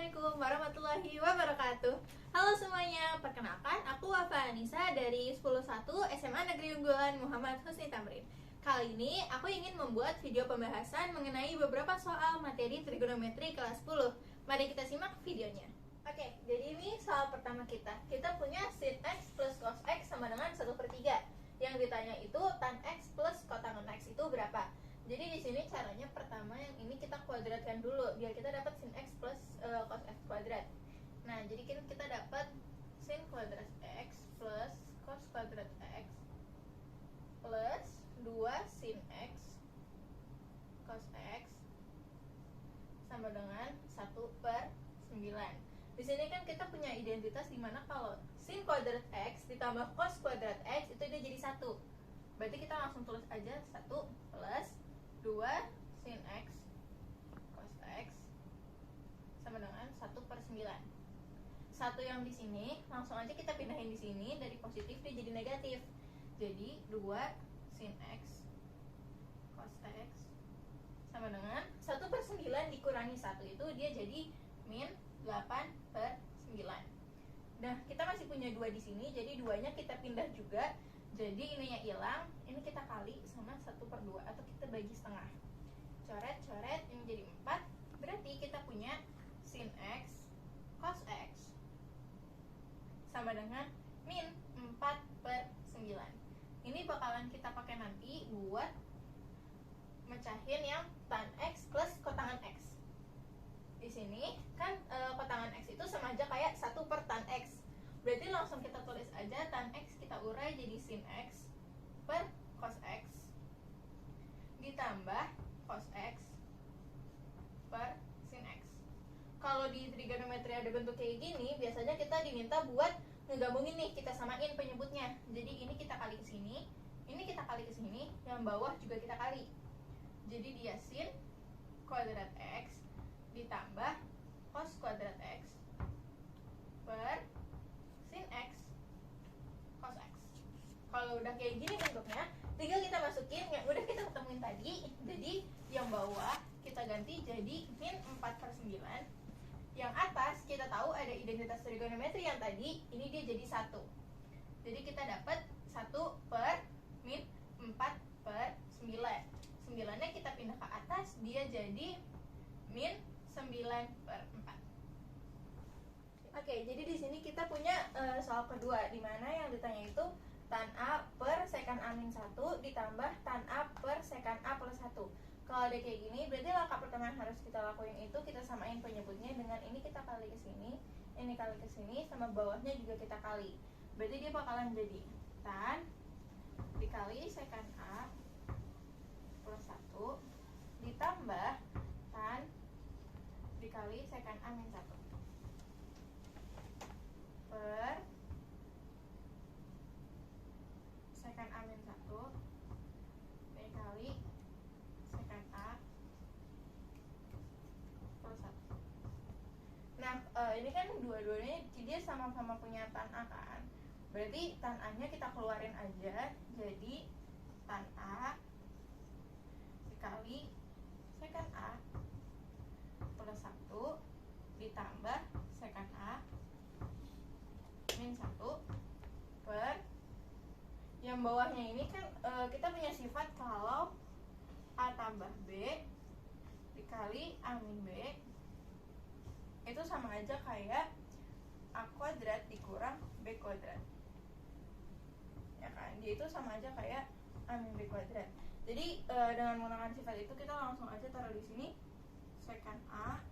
Assalamualaikum warahmatullahi wabarakatuh. Halo semuanya, perkenalkan aku Wafa Anissa dari 101 SMA Negeri Unggulan Muhammad Husni Tamrin. Kali ini aku ingin membuat video pembahasan mengenai beberapa soal materi trigonometri kelas 10. Mari kita simak videonya. Oke, jadi ini soal pertama kita. Kita punya sin X plus cos X sama dengan 1/3. Yang ditanya itu tan X plus kotangan X itu berapa? Jadi di sini caranya pertama yang ini kita kuadratkan dulu biar kita dapat sin X plus cos X kuadrat. Nah, jadi kita dapat sin kuadrat X plus cos kuadrat X plus 2 sin X cos X sama dengan 1/9. Di sini kan kita punya identitas di mana kalau sin kuadrat X ditambah cos kuadrat X itu dia jadi 1. Berarti kita langsung tulis aja 1 plus 2 sin X cos X sama dengan 1/9. Satu yang di sini langsung aja kita pindahin di sini, dari positif dia jadi negatif. Jadi 2 sin X cos X sama dengan 1/9 dikurangi 1 itu dia jadi min 8/9. Nah, kita masih punya 2 di sini, jadi 2-nya kita pindah juga. Jadi ininya hilang, ini kita kali sama 1/2 atau kita bagi setengah. Coret-coret, ini jadi 4. Berarti kita punya sin X cos X sama dengan min 4/9. Ini bakalan kita pakai nanti buat mecahin yang tan X plus kotangan X. Di sini kan kotangan X itu sama aja kayak 1/tan X. Berarti langsung kita tulis aja tan X kita urai jadi sin X per cos X ditambah cos X per sin X. Kalau di trigonometri ada bentuk kayak gini, biasanya kita diminta buat ngegabungin nih, kita samain penyebutnya. Jadi ini kita kali ke sini, ini kita kali ke sini, yang bawah juga kita kali. Jadi dia sin kuadrat X ditambah cos kuadrat X per sin X cos X. Kalau udah kayak gini bentuknya, tinggal kita masukin yang udah kita ketemuin tadi. Jadi yang bawah kita ganti jadi min 4/9. Yang atas kita tahu ada identitas trigonometri yang tadi, ini dia jadi 1. Jadi kita dapat 1 per min 4/9. 9-nya kita pindah ke atas, dia jadi min 9/4. Oke, jadi di sini kita punya soal kedua, di mana yang ditanya itu tan A per sekan A-1 ditambah tan A per sekan A plus 1. Kalau ada kayak gini, berarti langkah pertama yang harus kita lakuin itu kita samain penyebutnya dengan ini kita kali ke sini, ini kali ke sini, sama bawahnya juga kita kali. Berarti dia bakalan jadi tan dikali sekan A plus 1 ditambah tan dikali sekan A-1 per sekan A-1 dikali sekan A plus 1. Nah, ini kan dua-duanya dia sama-sama punya tan A kan. Berarti tan A-nya kita keluarin aja, jadi tan A dikali sekan A plus 1 ditambah sekan A min 1 per yang bawahnya ini kan kita punya sifat kalau A tambah B dikali A min B itu sama aja kayak A kuadrat dikurang B kuadrat, ya kan? Dia itu sama aja kayak A min B kuadrat. Jadi dengan menggunakan sifat itu kita langsung aja taruh di sini sekan A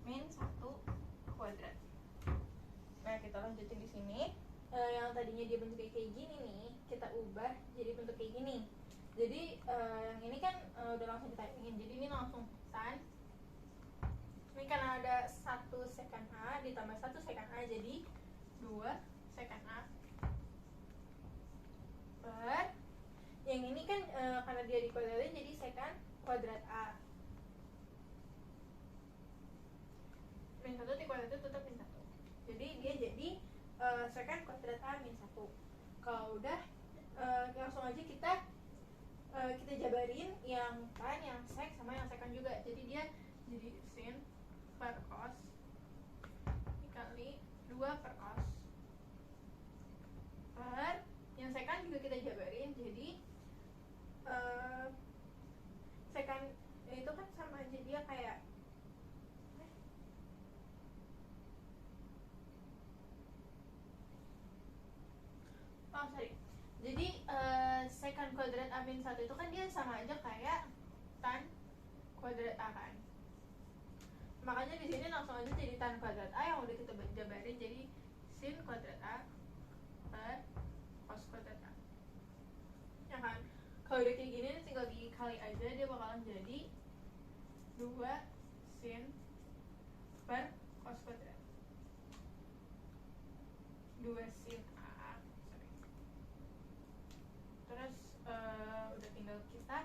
min 1 kuadrat. Nah, kita lanjutin di sini. Yang tadinya dia bentuknya kayak gini nih, kita ubah jadi bentuk kayak gini. Jadi yang ini kan udah langsung kita ingin. Jadi ini langsung tan. Ini karena ada 1 sekan A ditambah 1 sekan A jadi 2 sekan A per yang ini kan karena dia dikuadratin jadi sekan kuadrat A min 1 dikuadratin tetap min 1. Jadi dia jadi sekan kuadrat A min 1. Kalau udah langsung aja kita jabarin yang tan, yang sek, sama yang sekan juga. Jadi dia jadi sin per cos kan kuadrat A min 1 itu kan dia sama aja kayak tan kuadrat A kan. Makanya di sini langsung aja jadi tan kuadrat A yang udah kita jabarin, jadi sin kuadrat A per cos kuadrat A. Ya kan? Kalau udah kayak gini tinggal dikali aja, dia bakalan jadi 2 sin per cos kuadrat 2 sin A. Sorry. Terus udah tinggal kita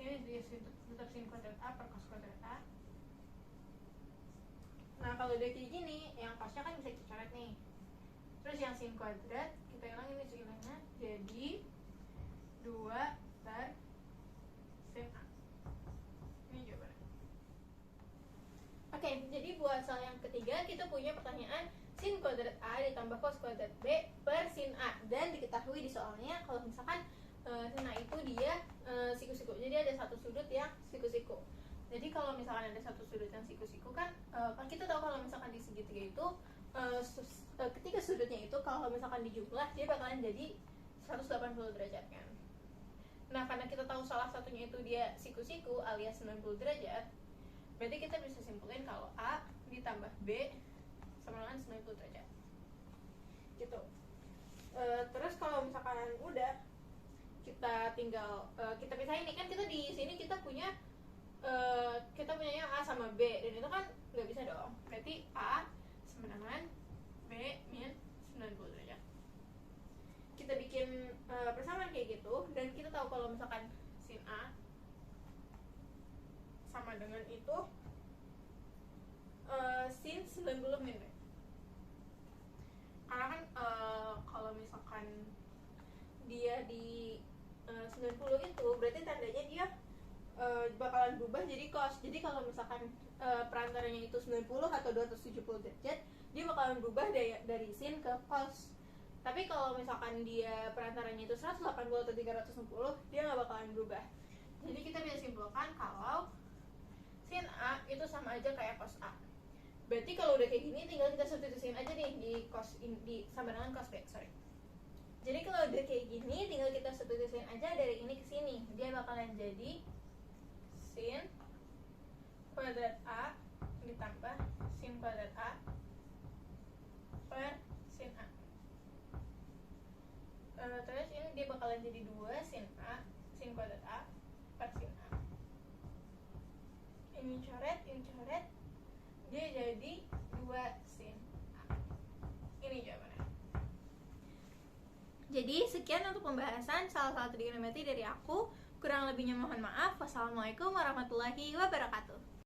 ini dia tetap sin kuadrat A per cos kuadrat A. Nah kalau udah kayak gini, yang cosnya kan bisa kita coret nih. Terus yang sin kuadrat kita hilangin nih hilangnya, jadi 2 per sin A. Ini jawabannya. Oke, jadi buat soal yang ketiga kita punya pertanyaan sin kuadrat A ditambah cos kuadrat B per sin A. Dan diketahui di soalnya kalau misalkan sin A itu dia siku-siku, jadi ada satu sudut yang siku-siku. Jadi kalau misalkan ada satu sudut yang siku-siku kan kita tahu kalau misalkan di segitiga itu ketika sudutnya itu kalau misalkan dijumlah dia bakalan jadi 180 derajat kan. Nah karena kita tahu salah satunya itu dia siku-siku alias 90 derajat, berarti kita bisa simpulin kalau A ditambah B sama dengan 90 derajat gitu. Terus kalau misalkan udah kita tinggal kita pisahin nih kan, kita di sini kita punya kita punyanya A sama B, dan itu kan nggak bisa dong, berarti A sama dengan B min 90 derajat. Kita bikin persamaan kayak gitu, dan kita tahu kalau misalkan sin A sama dengan itu sin 90 min B. Karena kan kalau misalkan dia di 90 itu berarti tandanya dia bakalan berubah jadi cos. Jadi kalau misalkan perantaranya itu 90 atau 270 derajat, dia bakalan berubah dari sin ke cos. Tapi kalau misalkan dia perantaranya itu 180 atau 360, dia nggak bakalan berubah. Jadi kita bisa simpulkan kalau sin A itu sama aja kayak cos A. Berarti kalau udah kayak gini tinggal kita substitusiin aja nih di cos di sama dengan cos B, sorry. Jadi kalau udah kayak gini tinggal kita substitusiin aja dari ini ke sini. Dia bakalan jadi sin kuadrat A ditambah sin kuadrat A per sin A. Terus ini dia bakalan jadi 2 sin A sin kuadrat A per sin A. Ini coret, dia jadi 2 sin A. Ini jawabannya. Jadi sekian untuk pembahasan salah satu trigonometri dari aku. Kurang lebihnya mohon maaf. Wassalamualaikum warahmatullahi wabarakatuh.